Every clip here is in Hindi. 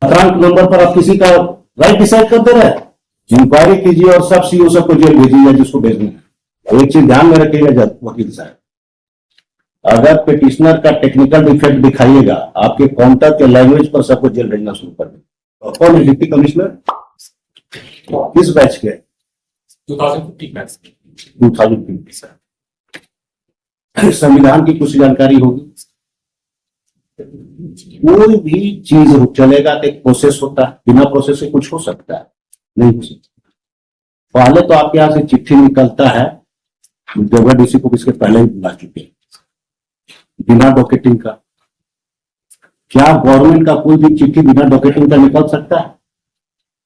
खतरांक नंबर पर आप किसी का राइट डिसाइड कर दे रहे हैं। इंक्वायरी कीजिए और सब सीओ सबको जेल भेजिएगा जिसको भेजना है। एक चीज ध्यान में रखिएगा वकील साहब, अगर पिटिशनर का टेक्निकल डिफेक्ट दिखाइएगा आपके काउंटर के लैंग्वेज पर सबको जेल भेजना शुरू कर देंगे। कौन है डिप्टी कमिश्नर? किस बैच के? 2015 बैच। 2015 सर। संविधान की कुछ जानकारी होगी। कोई भी चीज चलेगा तो एक प्रोसेस होता है, बिना प्रोसेस से कुछ हो सकता है? नहीं हो सकता। पहले तो आपके यहां से चिट्ठी निकलता है, देवगढ़ डीसी को इसके पहले ही बुला चुके हैं, बिना डॉकेटिंग का। क्या गवर्नमेंट का कोई भी चिट्ठी बिना डॉकेटिंग का निकल सकता है?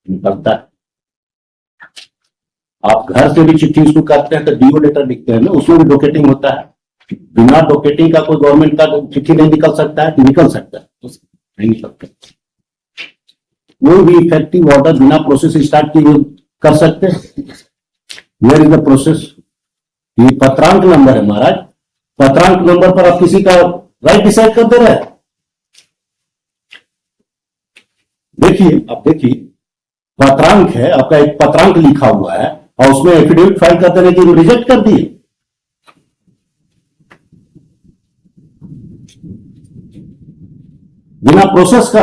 निकलता है। आप घर से भी चिट्ठी इसको करते हैं तो डीओ लेटर लिखते हैं ना, उसमें भी डॉकेटिंग होता है। बिना डॉकेटिंग का कोई गवर्नमेंट का चिट्ठी नहीं निकल सकता है? निकल सकता है, नहीं निकल सकता। कोई भी इफेक्टिव ऑर्डर बिना प्रोसेस स्टार्ट किए कर सकते हैं? Where is the process? ये पत्रांक नंबर है महाराज। पत्रांक नंबर पर आप किसी का राइट डिसाइड कर दे रहे हैं। देखिए, आप देखिए, पत्रांक है आपका, एक पत्रांक लिखा हुआ है और उसमें एफिडेविट फाइल कर देने की रिजेक्ट कर दिए। बिना प्रोसेस का।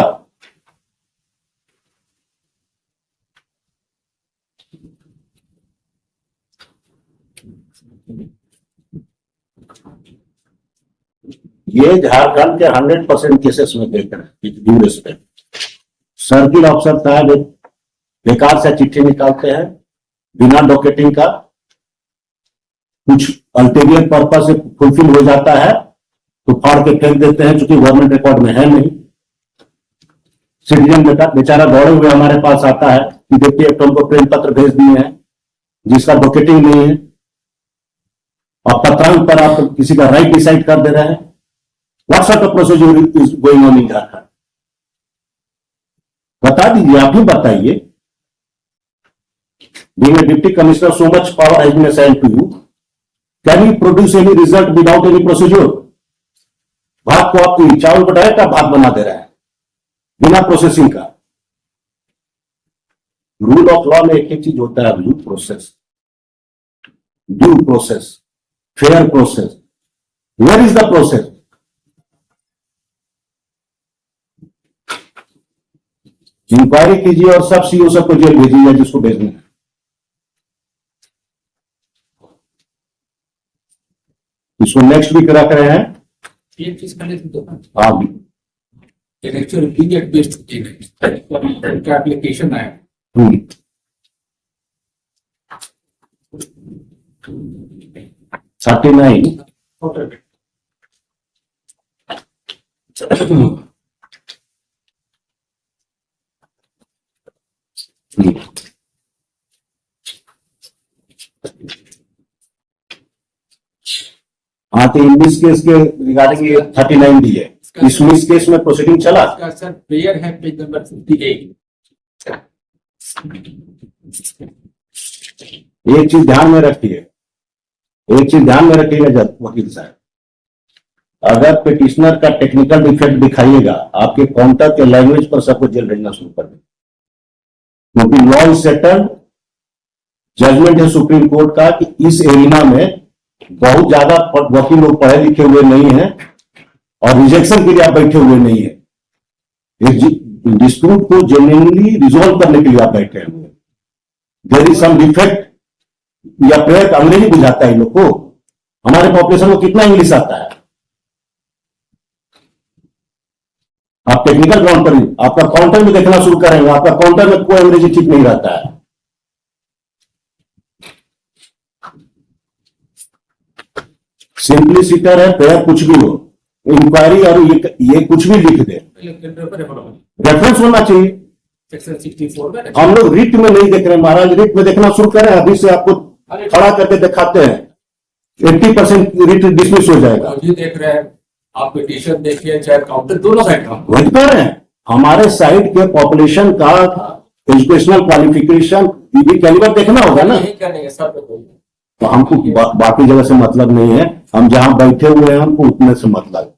ये झारखंड के 100% केसेस में देख रहे हैं। ड्यू रिस्पेक्ट, सर्किल अफसर साहब एक बेकार से चिट्ठी निकालते हैं बिना डॉकेटिंग का, कुछ अल्टीरियर पर्पस से फुलफिल हो जाता है तो फाड़ के फेंक देते हैं, चूंकि गवर्नमेंट रिकॉर्ड में है नहीं। सिटीजन बेचारा दौड़े हुए हमारे पास आता है कि देखिए एक हमको प्रेम पत्र भेज दिए हैं जिसका डॉकेटिंग नहीं है, और पत्रांक पर आप किसी का राइट डिसाइड कर दे रहे हैं। What sort of procedure is going on in Jharkhand? बता दीजिए, आप ही बताइए। Being a deputy commissioner, so much power has been assigned to you. Can you produce any result without any procedure? भात को आप चावल को डायरेक्ट आप भात बना दे रहे हैं बिना प्रोसेसिंग का। रूल ऑफ लॉ में एक ही चीज होता है, due process, fair process. Where is the process? Inquiry कीजिए और सब सीओ सबको जेल भेजिएगा जिसको भेजना है। इसको नेक्स्ट वीक रख रहे हैं। हाँ, एप्लीकेशन आया 39 हाँ, तो इंग्लिश केस के रिगार्डिंग 39 दी है। इसमें केस में प्रोसीडिंग चला। सर प्रेयर है पेज नंबर 58। एक चीज ध्यान में रखिएगा वकील साहब, अगर पिटिशनर का टेक्निकल डिफेक्ट दिखाइएगा आपके काउंटर के लैंग्वेज पर सबको जेल भेजना शुरू कर देंगे, क्योंकि लॉ इज सेटल्ड। जजमेंट है सुप्रीम कोर्ट का कि इस एरिना में बहुत ज्यादा वकील लोग पढ़े लिखे हुए नहीं हैं और रिजेक्शन के लिए आप बैठे हुए नहीं है। डिस्प्यूट को जेन्युइनली रिजोल्व करने के लिए आप बैठे हुए हैं। देयर इज सम डिफेक्ट या प्रेयर अंग्रेजी बुझाता है इन लोग को। हमारे पॉपुलेशन को कितना इंग्लिश आता है? आप टेक्निकल ग्राउंड पर आपका काउंटर में देखना शुरू करेंगे, आपका काउंटर में कोई अंग्रेजी ठीक नहीं रहता है। सिंपलिसिटर है, प्रेयर कुछ भी हो, इंक्वायरी और ये कुछ भी लिख दे, रेफरेंस होना चाहिए। हम लोग रिट में नहीं देख रहे महाराज, रिट में देखना शुरू करें अभी से आपको खड़ा करके दिखाते हैं, 80% रिट डिसमिस हो जाएगा। ये देख रहे हैं आप, पिटीशन देखिए चाहे काउंटर, दोनों साइड का वही कर रहे हैं। हमारे साइड के पॉपुलेशन का एजुकेशनल क्वालिफिकेशन भी कैलिबर देखना होगा ना। तो हमको बाकी जगह से मतलब नहीं है, हम जहां बैठे हुए हैं हमको उतने से मतलब।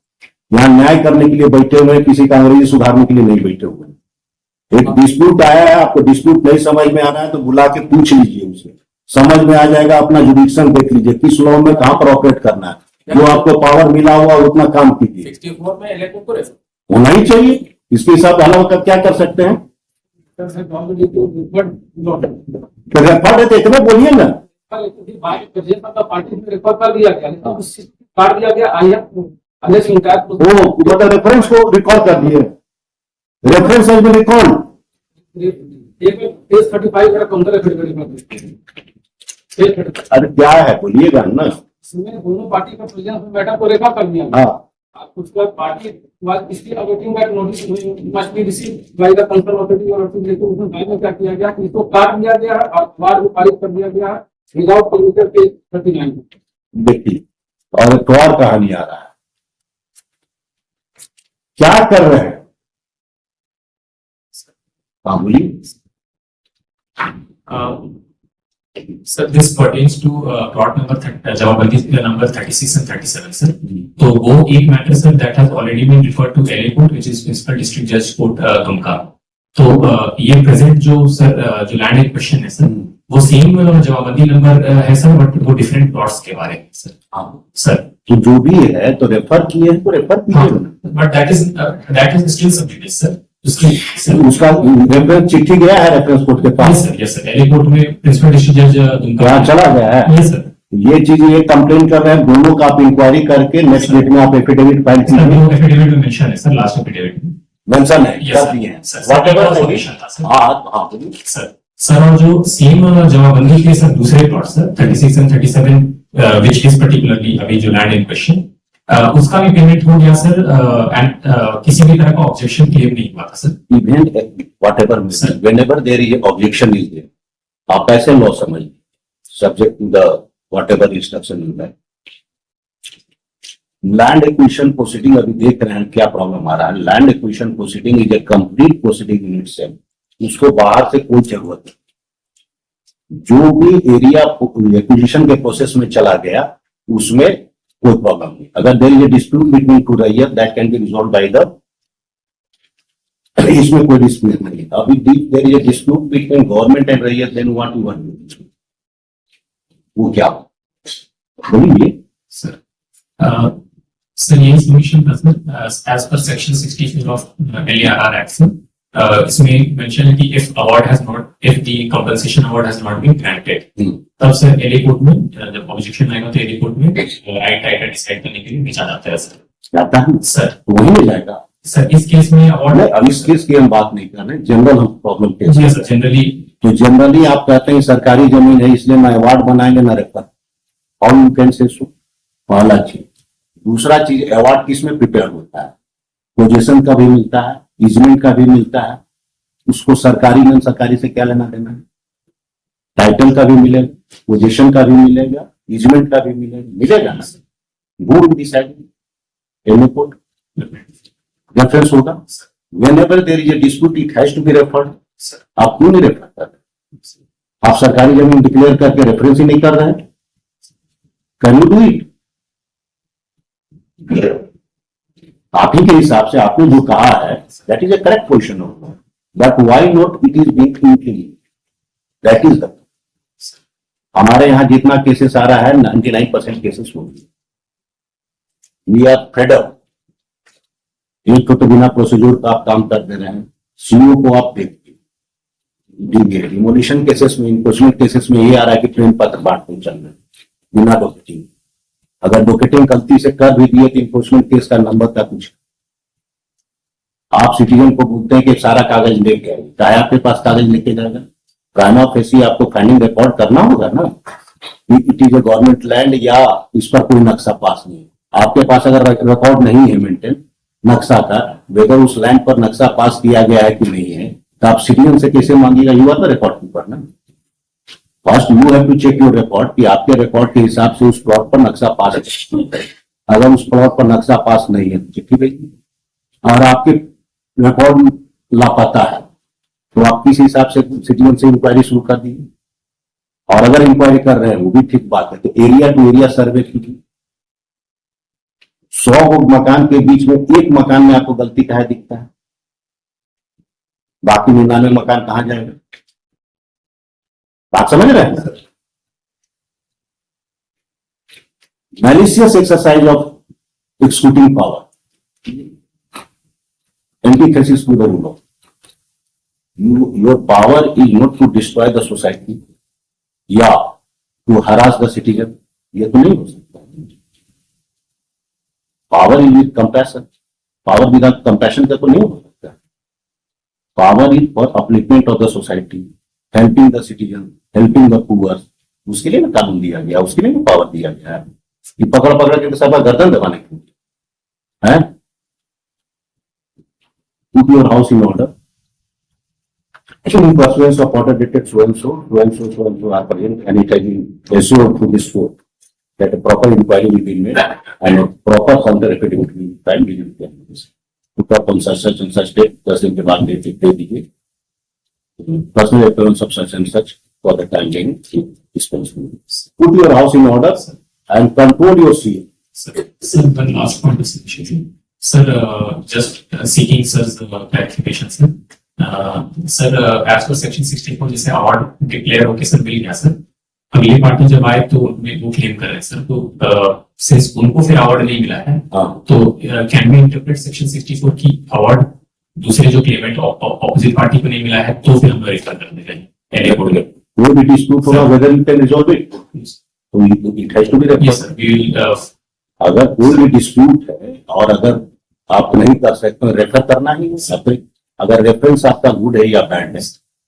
यहाँ न्याय करने के लिए बैठे हुए हैं, किसी का अंग्रेजी सुधारने के लिए नहीं बैठे हुए। एक डिस्प्यूट आया है, आपको डिस्प्यूट नहीं समझ में आ रहा है तो बुला के पूछ लीजिए उसे, समझ में आ जाएगा। अपना जुडिक्शन देख लीजिए किस लॉ में कहां पर ऑपरेट करना है, जो आपको पावर मिला हुआ उतना काम कीजिए। 64 में इलेक्टेड को रेफर होना ही चाहिए, इसके हिसाब अलावा क्या कर सकते हैं। तो रेफर है तो इतना बोलिए ना। पार्टी में रेफर कर दिया गया, लेकिन उससे काट दिया गया। आई वो मतलब रेफरेंस को रिकॉर्ड कर दिए, reference has been record. Page 35 का काउंटर अरे क्या है बोलिएगा ना। इसमें दोनों पार्टी का प्रेजेंस में मैटर को रेफर कर दिया। हाँ, उसके बाद party was still awaiting that notice must be received by the concern authority और लेकिन उसमें बाद में क्या किया गया कि इसको काट दिया गया है और बाद में पारित कर दिया गया है विदाउट सिग्नेचर पेज 39। देखिए, और एक और कहानी आ रहा है, क्या कर रहे हैं। हाँ बोलिए। Sir, this pertains to plot number jamabandi number 36 and 37, sir. तो वो एक matter sir that has already been referred to LA court, which is Principal District Judge Court Dumka. तो ये प्रेजेंट जो सर जो लैंड इन क्वेश्चन है सर, वो सेम जमाबंदी नंबर है सर, बट वो डिफरेंट प्लॉट्स के बारे में सर। हाँ सर, तो जो भी है तो रेफर किए हैं तो रेफर कीजिए ना। But that is still subject sir. उसका रेफरेंस चिट्ठी गया है रेफरेंस कोर्ट के पास। यस सर, LA कोर्ट में प्रिंसिपल डिस्ट्रिक्ट जज दुमका चला गया है। यस सर, ये चीज ये कंप्लेन कर रहे हैं, दोनों का आप इंक्वायरी करके नेक्स्ट डेट में आप एफिडेविट फाइल कीजिए। एफिडेविट में मेंशन है सर, लास्ट एफिडेविट में मेंशन है, Yes, कर sir. दिए हैं। Sir, Whatever sir, है। sir, sir. हाँ बोलिए। सर और जो सेम जमाबंदी के सर दूसरे plot sir 36 and 37 which is particularly अभी जो लैंड इन क्वेश्चन, उसका भी पेमेंट हो गया सर, एंड किसी भी तरह का ऑब्जेक्शन क्लेम नहीं हुआ था sir. Event whatever Sir. whenever there is objection is there, आप ऐसे लॉ समझिए, subject to the whatever instruction you have। Land acquisition proceeding अभी देख रहे हैं क्या प्रॉब्लम आ रहा है। Land acquisition proceeding is a complete proceeding in itself, उसको बाहर से कोई जरूरत नहीं। जो भी एरिया एक्विजिशन के प्रोसेस में चला गया उसमें कोई प्रॉब्लम नहीं। अगर there is a dispute between two रैयत that can be resolve by the, इसमें कोई डिस्प्यूट नहीं है। अभी there is a dispute between government and रैयत, then what you want to do, वो क्या बोलिए सर। सर ये सबमिशन था sir as per section 64 of LARR act sir, इसमें मेंशन है कि if the compensation award has not been granted, तब सर LA कोर्ट में जब ऑब्जेक्शन आएगा तो LA कोर्ट में राइट टाइटल डिसाइड करने के लिए भेजा जाता है सर। जाता है सर वही मिल जाएगा सर, इस केस में अवार्ड अब इस केस की हम बात नहीं कर रहे, जनरल हम प्रॉब्लम केस। जी सर, जनरली तो जनरली आप कहते हैं सरकारी जमीन है इसलिए ना अवार्ड बनाएंगे ना रेफर, और यू कैन से सो, पहला चीज। दूसरा चीज, अवार्ड किस में प्रिपेयर होता है, पोजीशन का भी मिलता है, इजमेंट का भी मिलता है, उसको सरकारी नॉन सरकारी से क्या लेना देना है। टाइटल का भी मिलेगा, पोजीशन का भी मिलेगा, इजमेंट का भी मिलेगा ना। Board decide any court reference होगा। Whenever there is a dispute it has to be referred. आप क्यों नहीं रेफर कर रहे? आप सरकारी जमीन डिक्लेयर करके रेफरेंस ही नहीं कर रहे हैं। Can you do it? आप ही के हिसाब से आपने जो कहा है that is A correct position of, but why not it is being included, that is the. हमारे यहां जितना केसेस आ रहा है 99% केसेस होंगे। We are fed up. एक तो बिना प्रोसीजर का आप काम कर दे रहे हैं, सीओ को आप देखिए, डिमोलिशन केसेस में, इन्फोर्समेंट केसेस में ये आ रहा है कि प्रेम पत्र बांटते चल रहे बिना डॉकेटिंग। अगर डॉकेटिंग गलती से कर भी दिए तो इन्फोर्समेंट केस का नंबर का कुछ, आप सिटीजन को बोलते हैं कि सारा कागज लेके आए, चाहे आपके पास कागज लेके जाएगा, प्राइमा फेसी आपको फाइंडिंग रिकॉर्ड करना होगा ना। It is a government land या इस पर कोई नक्शा पास नहीं है, आपके पास अगर रिकॉर्ड नहीं है मेंटेन नक्शा का, वेदर उस लैंड पर नक्शा पास किया गया है कि नहीं है, तो आप सिटीजन से कैसे मांगिएगा? You are the record keeper ना। First you have to check your record कि आपके रिकॉर्ड के हिसाब से उस प्लॉट पर नक्शा पास है। अगर उस प्लॉट पर नक्शा पास नहीं है तो चिट्ठी भेजिए। और आपके रिकॉर्ड लापता है तो आप किस हिसाब से सिटीजन से इंक्वायरी शुरू कर दीजिए। और अगर इंक्वायरी कर रहे हैं वो भी ठीक बात है, तो एरिया टू एरिया सर्वे कीजिए। 100 मकान के बीच में एक मकान में आपको गलती काहे दिखता है? बाकी 99 मकान कहाँ जाएगा? बात समझ रहे हैं? Malicious exercise of executing power, antithesis to the rule of your power is not to destroy the society या to harass the citizen, ये तो नहीं हो सकता. Power is with compassion, power without compassion का तो नहीं हो सकता. Power is for upliftment of the society, helping the citizen, helping the poor. उसके लिए ना कानून दिया गया, उसके लिए ना पावर दिया गया है कि पकड़ पकड़ के सब गर्दन दबाने के लिए है. Put your house in order. In pursuance of order dated so and so are present, and it has been assured through this court that a proper inquiry will be made and a proper counter affidavit will be filed within 10 days. Put up on such and such date, 10 दिन के बाद दे दीजिए. Personal appearance of such and such for the time being dispensable. Put your house in order and control your seal. Sir, one last point is sir, just seeking sir's clarification, sir. Sir, as per section 64 जैसे अवार्ड डिक्लेयर होके सर मिल गया सर, अगली पार्टी जब आए तो वो क्लेम कर रहे हैं सर, तो सिंस उनको फिर अवार्ड नहीं मिला है, तो कैन वी इंटरप्रेट सेक्शन 64 की अवार्ड दूसरे जो क्लेमेंट ऑपोजिट पार्टी को नहीं मिला है तो फिर हम वेरीफाई कर देंगे एनी बोर्ड वो भी डिस्प्यूट होगा whether you can resolve it. तो it has to be referred. Yes sir, we will अगर कोई भी डिस्प्यूट है और अगर आप नहीं कर सकते रेफर करना ही है. अगर रेफरेंस आपका गुड है या बैड है,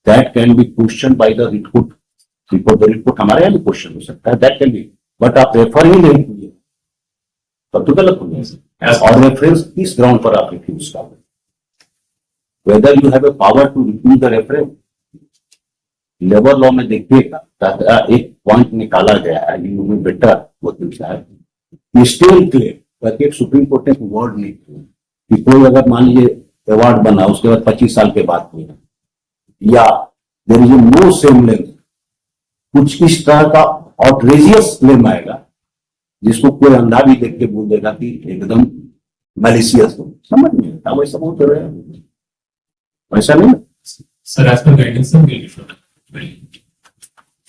that can B question by the report हमारे यहाँ भी क्वेश्चन हो सकता है, दैट कैन बी. बट आप रेफर ही नहीं किए तब तो गलत हो गया. और रेफरेंस किस ग्राउंड पर आप रिफ्यूज कर रहे हैं? Whether you have a power to refuse the reference. Labour law में देखिएगा एक पॉइंट निकाला गया है, यू में बेटर वकील साहब, स्टिल क्लेम करके सुप्रीम कोर्ट ने वर्ड नहीं किया कि कोई अगर मान लीजिए अवार्ड बना उसके बाद 25 साल के बाद हुआ या देयर इज नो सेमलेंस, कुछ इस तरह का आउटरेजियस क्लेम आएगा जिसको कोई अंधा भी देख के बोल देगा कि एकदम मैलिशियस हो. समझ नहीं आता वैसा बहुत रहे हैं, वैसा नहीं. Sir as per guidance sir will refer.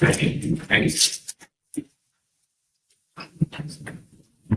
Thank you.